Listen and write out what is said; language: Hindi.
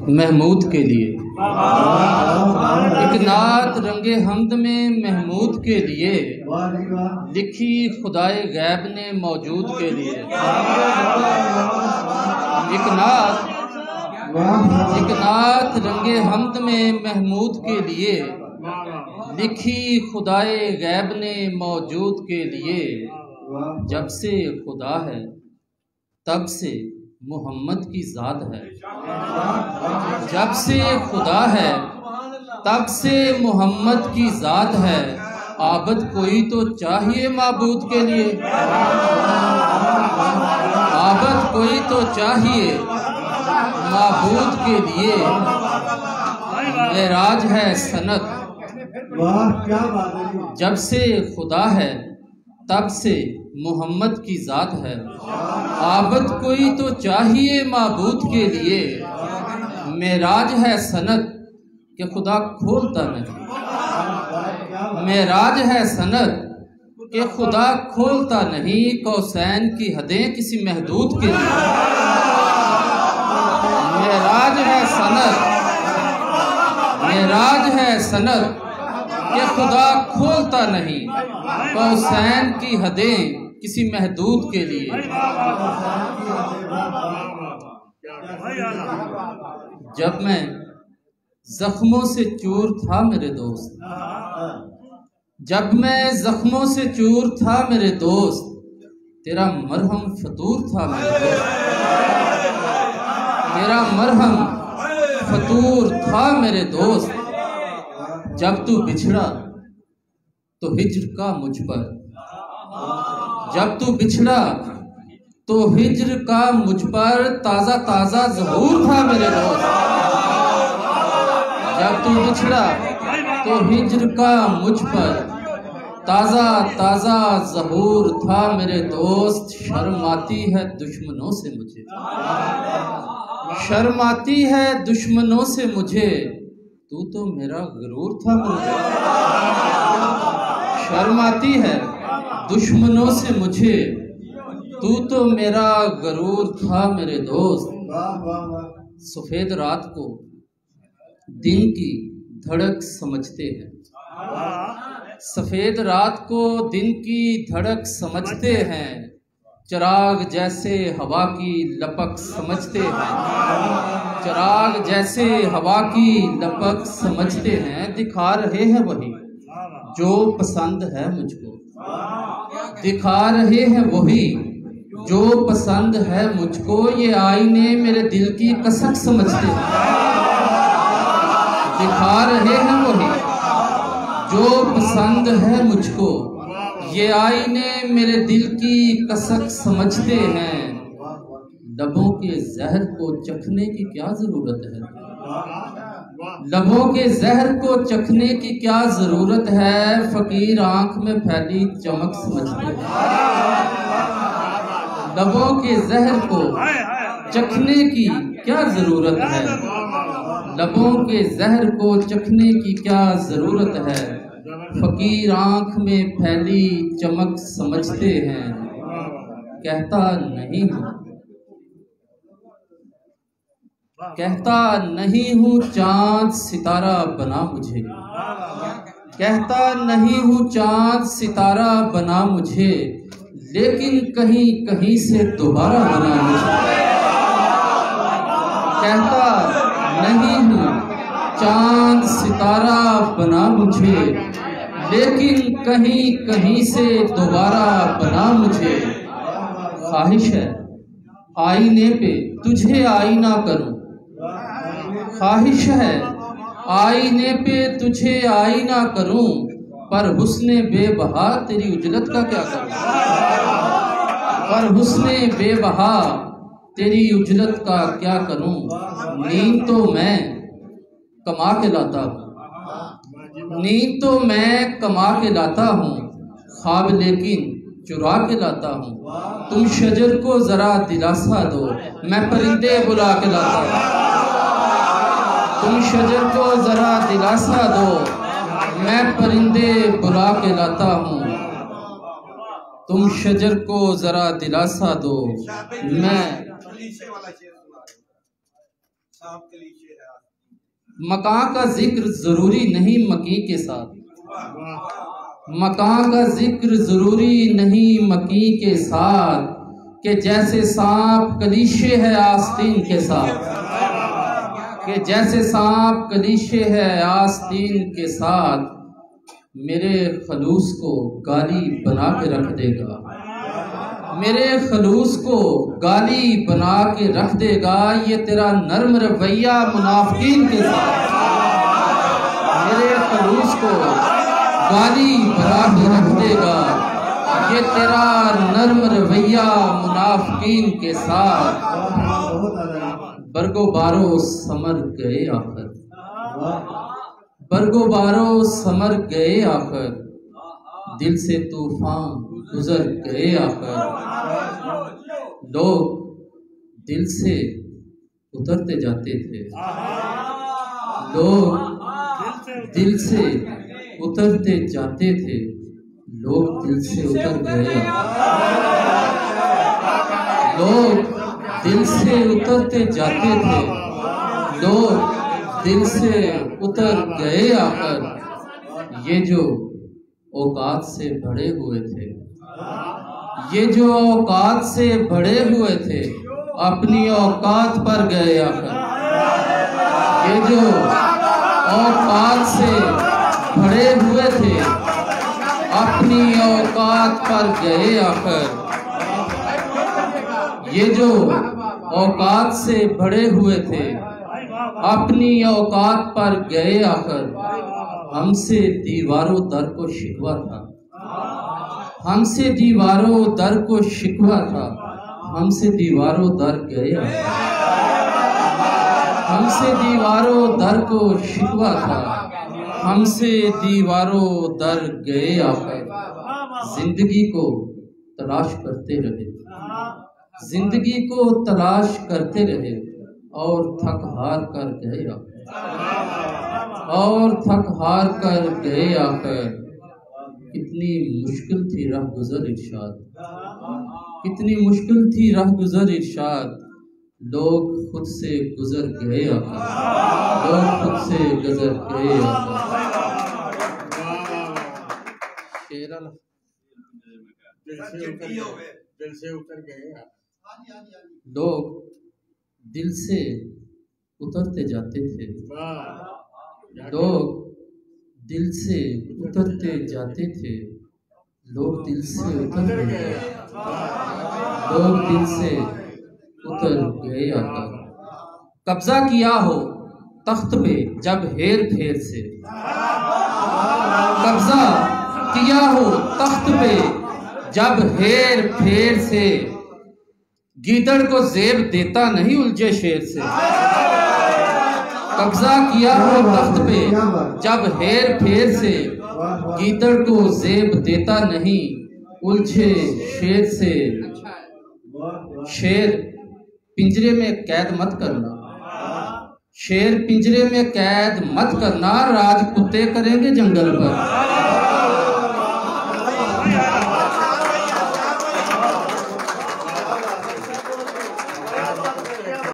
महमूद के लिए, एक नात रंगे हमद में महमूद के लिए, लिखी खुदाए गैब ने मौजूद के लिए। एक नात रंगे हमद में महमूद के लिए, लिखी खुदाए गैब ने मौजूद के लिए। जब से खुदा है तब से मोहम्मद की ज़ात है, जब से खुदा है तब से मोहम्मद की ज़ात है। आबद कोई तो चाहिए माबूद के लिए, आबद कोई तो चाहिए माबूद के लिए। मेराज है सनत, जब से खुदा है तब से मोहम्मद की ज़ात है। आबद कोई तो चाहिए माबूद के लिए। मेराज है सनत कि खुदा खोलता नहीं, मेराज है सनत कि खुदा खोलता नहीं। कौसैन की हदें किसी महदूद के लिए। मेराज है सनत, मेराज है सनत कि खुदा खोलता नहीं। कौसैन की हदें किसी महदूद के लिए। जब मैं जख्मों से चूर था मेरे दोस्त, जब मैं जख्मों से चूर था मेरे दोस्त, तेरा मरहम फतूर था मेरे दोस्त, तेरा मरहम फतूर था मेरे दोस्त। जब तू बिछड़ा तो हिज्र का मुझ पर, जब तू बिछड़ा तो हिज्र का मुझ पर, ताज़ा ताज़ा ज़हूर था मेरे दोस्त। जब तू बिछड़ा तो हिज्र का मुझ पर, ताज़ा ताज़ा ज़हूर था मेरे दोस्त। शर्म आती है दुश्मनों से मुझे, शर्म आती है दुश्मनों से मुझे, तू तो मेरा गुरूर था मुझे। शर्म आती है दुश्मनों से मुझे, तू तो मेरा गरूर था मेरे दोस्त। सफेद रात को दिन की धड़क समझते हैं, सफेद रात को दिन की धड़क समझते हैं। चिराग जैसे हवा की लपक समझते हैं, चिराग जैसे हवा की लपक समझते हैं। दिखा रहे हैं वही जो पसंद है मुझको, दिखा रहे हैं वही जो पसंद है मुझको। ये आईने मेरे दिल की कसक समझते हैं, दिखा रहे हैं वही जो पसंद है मुझको। ये आईने मेरे दिल की कसक समझते हैं। लबों के जहर को चखने की क्या जरूरत है, लबों के जहर को चखने की क्या जरूरत है। फकीर आंख में फैली चमक समझते हैं, लबों के जहर को चखने की क्या जरूरत है, लबों के जहर को चखने की क्या जरूरत है। फकीर आंख में फैली चमक समझते हैं। कहता नहीं हूँ, कहता नहीं हूँ चांद सितारा बना मुझे, कहता नहीं हूँ चांद सितारा बना मुझे, लेकिन कहीं कहीं से दोबारा बना मुझे। कहता नहीं हूँ चांद सितारा बना मुझे, लेकिन कहीं कहीं से दोबारा बना मुझे। ख्वाहिश है आईने पे तुझे आईना करूं, ख्वाहिश है आईने पे तुझे आईना करूं, पर हुस्ने बेबहा तेरी उजलत का क्या करूं, पर हुस्ने बेबहा तेरी उजलत का क्या करूं। नींद तो मैं कमा के लाता हूँ, नींद तो मैं कमा के लाता हूँ, ख्वाब लेकिन चुरा के लाता हूँ। तुम शजर को जरा दिलासा दो, मैं परिंदे बुला के लाता हूँ। तुम शजर को जरा दिलासा दो, मैं परिंदे बुला के लाता हूँ। तुम शजर को जरा दिलासा दो, मैं मकान का जिक्र जरूरी नहीं मकी के साथ, मकान का जिक्र जरूरी नहीं मकी के साथ, कि जैसे सांप कलीशे है आस्तीन के साथ, कि जैसे सांप कलीशे है आस्तीन के साथ, मेरे खलूस को गाली बना के रख देगा, मेरे खलूस को गाली बना के रख देगा, ये तेरा नर्म रवैया मुनाफिकीन के साथ, मेरे खलूस को गाली बना के रख देगा, ये तेरा नर्म रवैया मुनाफिकीन के साथ। बरगो बारो समर गए आखिर, बरगो बारो समर गए आखिर, दिल से तूफान गुजर गए आखिर। लोग दिल से उतरते जाते थे, लोग दिल से उतरते जाते थे, लोग दिल से उतर गए, लोग दिल से उतरते जाते थे, लोग दिल से उतर गए आकर। ये जो औकात से बड़े हुए थे, ये जो औकात से बड़े हुए थे, अपनी औकात पर गए आकर। ये जो औकात से बड़े हुए थे, अपनी औकात पर गए आकर। ये जो औकात से बड़े हुए थे, अपनी औकात पर गए आकर। हमसे दीवारों दर को शिकवा था, हमसे दीवारों दर को शिकवा था, हमसे दीवारों दर गए आकर। हमसे दीवारों दर को शिकवा था, हमसे दीवारों दर गए आकर। जिंदगी को तलाश करते रहे, जिंदगी को तलाश करते रहे, और थक हार कर गए आकर, और थक हार कर गए आकर। कितनी मुश्किल थी राह गुजर इरशाद, कितनी मुश्किल थी राह गुजर इरशाद। लोग खुद से गुजर गए आकर, लोग खुद से गुजर गए आकर। दिल से उतर गए, लोग दिल से उतरते जाते थे, लोग दिल से उतरते जाते थे, लोग दिल से उतर गए, लोग दिल से उतर गए आकर। कब्जा किया हो तख्त पे जब हेर फेर से, कब्जा किया हो तख्त पे जब हेर फेर से। गीदड़ को जेब देता नहीं उलझे शेर से, कब्जा किया हो तख्त पे जब हेर फेर से। गीदड़ को जेब देता नहीं उलझे शेर से। शेर पिंजरे में कैद मत करना, शेर पिंजरे में कैद मत करना, राज कुत्ते करेंगे जंगल पर,